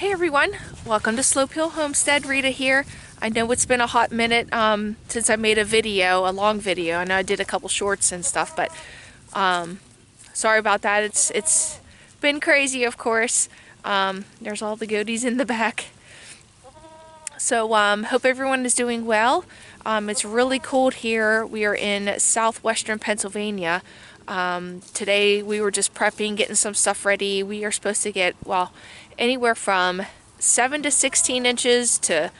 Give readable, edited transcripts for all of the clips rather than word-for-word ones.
Hey everyone, welcome to Slope Hill Homestead. Rita here. I know it's been a hot minute since I made a long video. I know I did a couple shorts and stuff, but sorry about that. It's been crazy, of course. There's all the goatees in the back. So hope everyone is doing well. It's really cold here. We are in southwestern Pennsylvania. Today we were just prepping, getting some stuff ready. We are supposed to get, well, anywhere from 7 to 16 inches to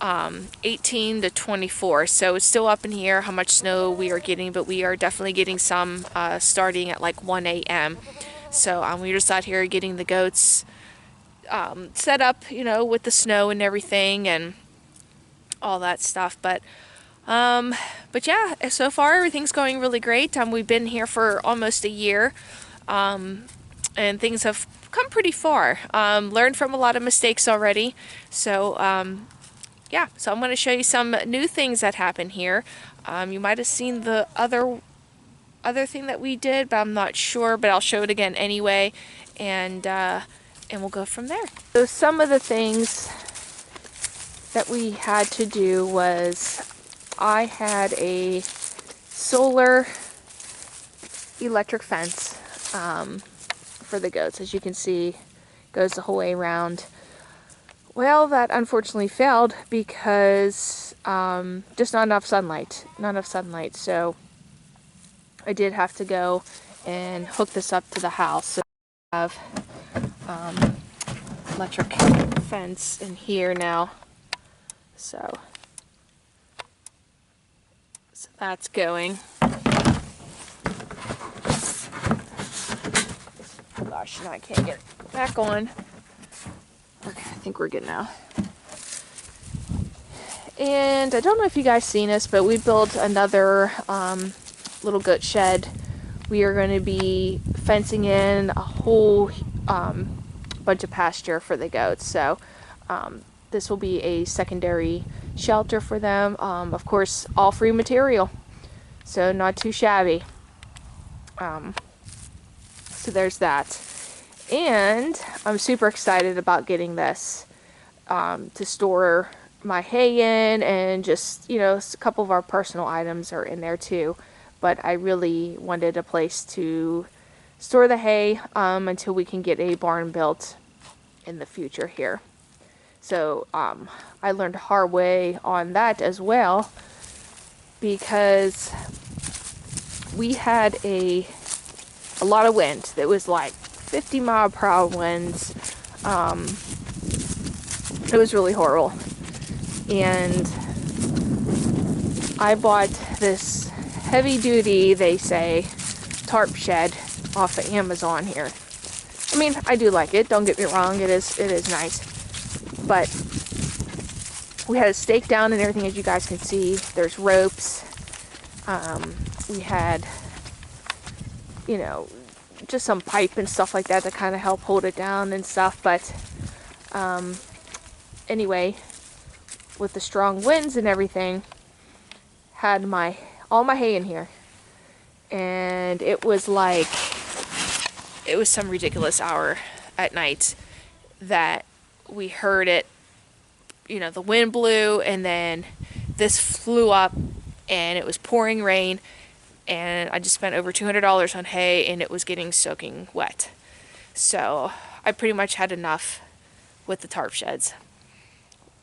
18 to 24. So it's still up in here how much snow we are getting, but we are definitely getting some starting at like 1 a.m. So we're just out here getting the goats set up, you know, with the snow and everything and all that stuff. But yeah, so far everything's going really great. We've been here for almost a year, and things have come pretty far. Learned from a lot of mistakes already. So yeah, so I'm going to show you some new things that happen here. You might have seen the other thing that we did, but I'm not sure, but I'll show it again anyway, and we'll go from there. So some of the things that we had to do was I had a solar electric fence for the goats. As you can see, goes the whole way around. Well, that unfortunately failed because just not enough sunlight. So I did have to go and hook this up to the house. So I have electric fence in here now. So that's going. Oh gosh, now I can't get it back on. Okay, I think we're good now. And I don't know if you guys seen this, but we built another little goat shed. We are going to be fencing in a whole bunch of pasture for the goats. So this will be a secondary shelter for them. Of course, all free material, so not too shabby. So there's that. And I'm super excited about getting this to store my hay in, and just, you know, a couple of our personal items are in there too. But I really wanted a place to store the hay until we can get a barn built in the future here. So I learned the hard way on that as well, because we had a lot of wind. It was like 50-mile-per-hour winds. It was really horrible. And I bought this heavy-duty, they say, tarp shed off of Amazon here. I mean, I do like it. Don't get me wrong. It is nice. But we had a stake down and everything, as you guys can see. There's ropes. We had, you know, just some pipe and stuff like that to kind of help hold it down and stuff. But anyway, with the strong winds and everything, had all my hay in here, and it was some ridiculous hour at night that we heard it. You know, the wind blew, and then this flew up, and it was pouring rain, and I just spent over $200 on hay, and it was getting soaking wet. So I pretty much had enough with the tarp sheds.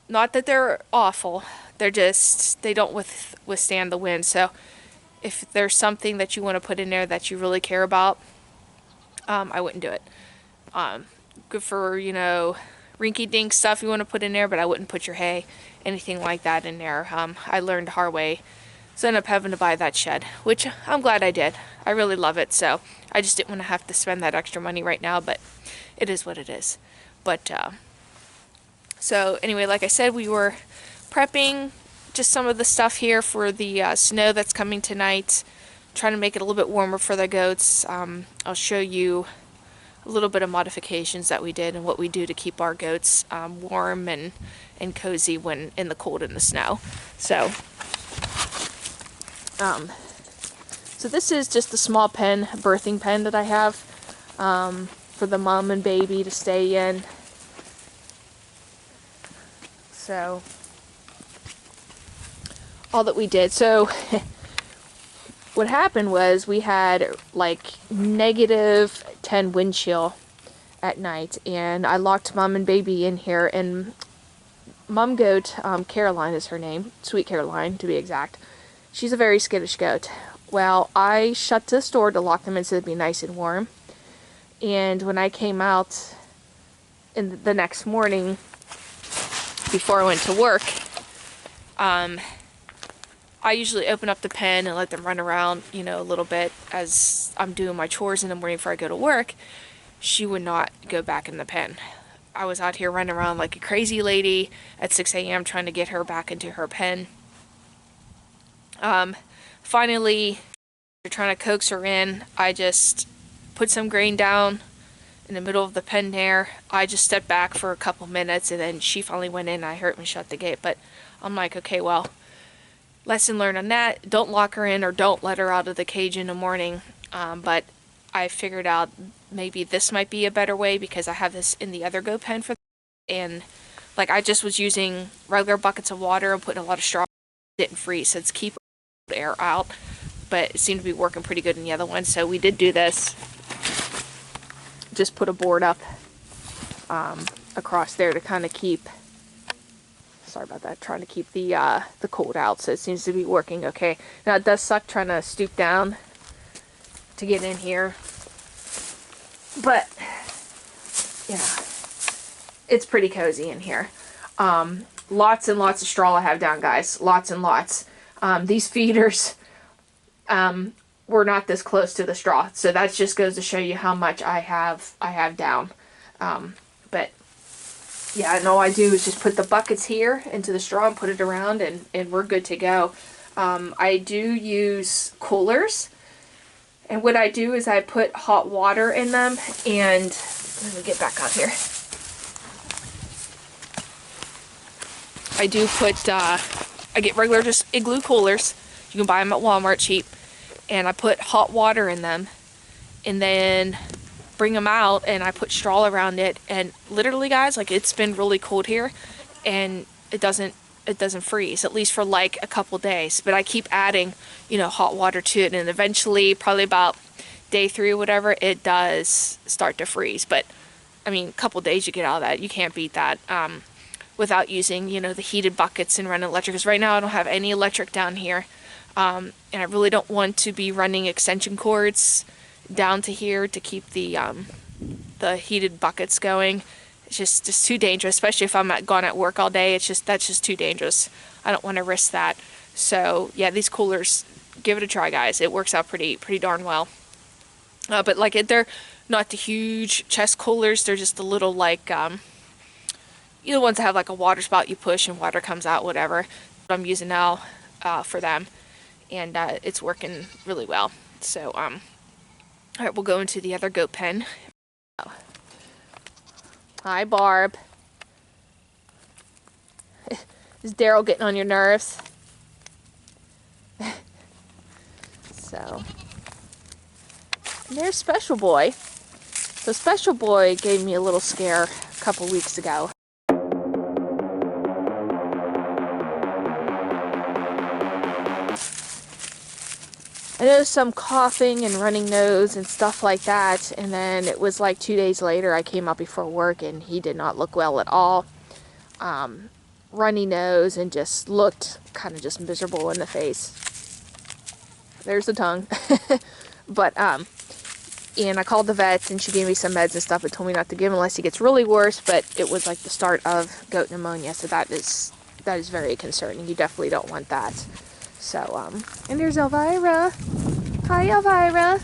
Not that they're awful, they don't withstand the wind. So if there's something that you want to put in there that you really care about, I wouldn't do it. Good for, you know, rinky-dink stuff you want to put in there, but I wouldn't put your hay, anything like that in there. I learned the hard way, so I ended up having to buy that shed, which I'm glad I did. I really love it, so I just didn't want to have to spend that extra money right now, but it is what it is. But so anyway, like I said, we were prepping just some of the stuff here for the snow that's coming tonight, trying to make it a little bit warmer for the goats. I'll show you a little bit of modifications that we did and what we do to keep our goats warm and cozy when in the cold and the snow. So this is just a small pen, birthing pen that I have for the mom and baby to stay in. So all that we did. So what happened was we had like -10 wind chill at night, and I locked Mom and Baby in here, and Mom goat, Caroline is her name, Sweet Caroline to be exact. She's a very skittish goat. Well, I shut the door to lock them in so it'd be nice and warm. And when I came out in the next morning, before I went to work, I usually open up the pen and let them run around, you know, a little bit as I'm doing my chores in the morning before I go to work. She would not go back in the pen. I was out here running around like a crazy lady at 6 a.m. trying to get her back into her pen. Finally, after trying to coax her in, I just put some grain down in the middle of the pen there. I just stepped back for a couple minutes, and then she finally went in. I heard me shut the gate, but I'm like, okay, well, lesson learned on that. Don't lock her in or don't let her out of the cage in the morning. But I figured out maybe this might be a better way because I have this in the other goat pen for, and like I just was using regular buckets of water and putting a lot of straw. It didn't freeze, so it's keep air out, but it seemed to be working pretty good in the other one. So we did do this. Just put a board up across there to kind of keep, sorry about that, trying to keep the cold out, so it seems to be working okay. Now it does suck trying to stoop down to get in here, but yeah, it's pretty cozy in here. Lots and lots of straw I have down, guys, lots and lots. These feeders were not this close to the straw, so that just goes to show you how much I have down. But yeah, and all I do is just put the buckets here into the straw and put it around, and we're good to go. I do use coolers, and what I do is I put hot water in them, and let me get back out here. I do put, I get regular just igloo coolers. You can buy them at Walmart cheap. And I put hot water in them, and then bring them out, and I put straw around it, and literally, guys, like, it's been really cold here, and it doesn't freeze, at least for like a couple days. But I keep adding, you know, hot water to it, and eventually, probably about day 3 or whatever, it does start to freeze. But I mean, a couple days you get out of that, you can't beat that. Without using, you know, the heated buckets and running electric, because right now I don't have any electric down here. And I really don't want to be running extension cords down to here to keep the heated buckets going. It's just too dangerous, especially if I'm gone at work all day. That's just too dangerous. I don't want to risk that. So yeah, these coolers, give it a try, guys. It works out pretty darn well. But like they're not the huge chest coolers. They're just the little, like, you know, ones that have like a water spout you push and water comes out, whatever. What I'm using now for them. And it's working really well. So, all right, we'll go into the other goat pen. Hi, Barb. Is Daryl getting on your nerves? So, and there's Special Boy. So Special Boy gave me a little scare a couple weeks ago. I noticed some coughing and running nose and stuff like that, and then it was like 2 days later I came out before work and he did not look well at all. Runny nose and just looked kind of just miserable in the face. There's the tongue. But, and I called the vet and she gave me some meds and stuff, but told me not to give him unless he gets really worse, but it was like the start of goat pneumonia, so that is very concerning. You definitely don't want that. So, and there's Elvira. Hi, Elvira.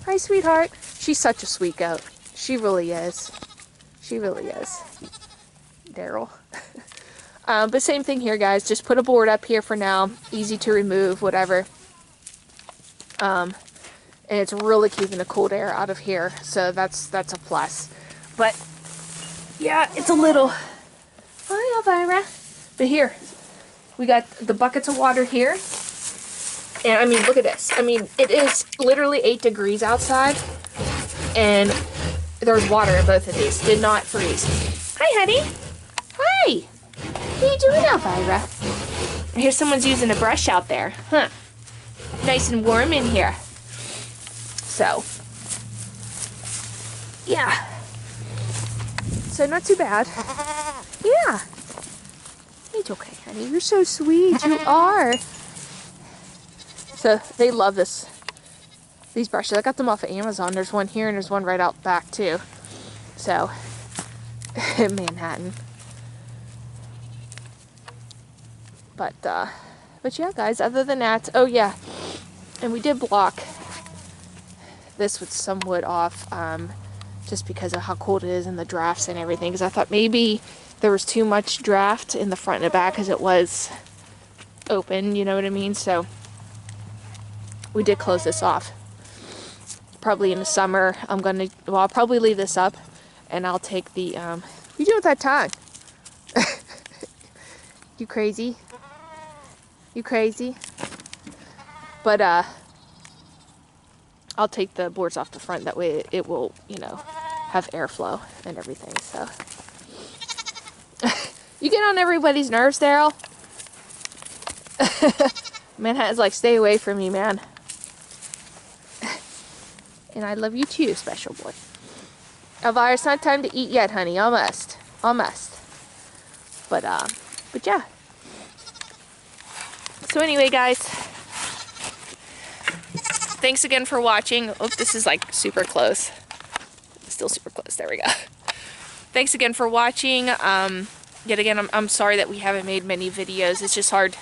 Hi, sweetheart. She's such a sweet goat. She really is. She really is. Daryl. But same thing here, guys. Just put a board up here for now. Easy to remove, whatever. And it's really keeping the cold air out of here. So that's a plus. But, yeah, it's a little... Hi, Elvira. But here. We got the buckets of water here. And I mean, look at this. I mean, it is literally 8 degrees outside. And there's water in both of these. Did not freeze. Hi, honey. Hi. What are you doing, Elvira? I hear someone's using a brush out there. Huh. Nice and warm in here. So, yeah. So not too bad. Yeah. It's okay, honey. You're so sweet. You are. So they love these brushes. I got them off of Amazon. There's one here and there's one right out back too. So, in Manhattan. But yeah, guys, other than that, oh yeah, and we did block this with some wood off, just because of how cold it is and the drafts and everything, because I thought maybe there was too much draft in the front and the back because it was open, you know what I mean? So we did close this off. Probably in the summer, I'll probably leave this up, and I'll take the, what you doing with that tongue? You crazy? You crazy? But, I'll take the boards off the front, that way it will, you know, have airflow and everything, so. You get on everybody's nerves, Daryl? Manhattan's like, stay away from me, man. And I love you too, special boy. Elvira, it's not time to eat yet, honey. Almost. Almost. But yeah. So anyway, guys. Thanks again for watching. Oh, this is like super close. Still super close. There we go. Thanks again for watching. Yet again, I'm sorry that we haven't made many videos. It's just hard.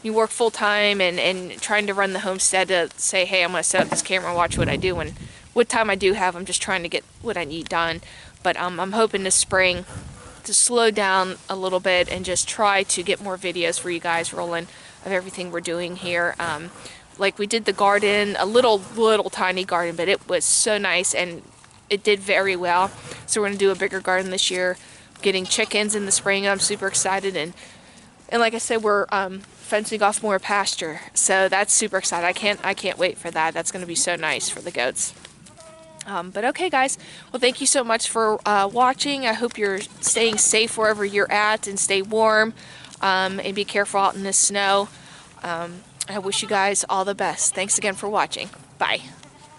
You work full time and trying to run the homestead to say, hey, I'm going to set up this camera and watch what I do. And what time I do have, I'm just trying to get what I need done. But I'm hoping this spring to slow down a little bit and just try to get more videos for you guys rolling of everything we're doing here. Like we did the garden, a little tiny garden, but it was so nice and it did very well. So we're going to do a bigger garden this year. Getting chickens in the spring, I'm super excited. And like I said, we're fencing off more pasture. So that's super exciting. I can't wait for that. That's going to be so nice for the goats. But okay, guys. Well, thank you so much for watching. I hope you're staying safe wherever you're at and stay warm and be careful out in the snow. I wish you guys all the best. Thanks again for watching. Bye.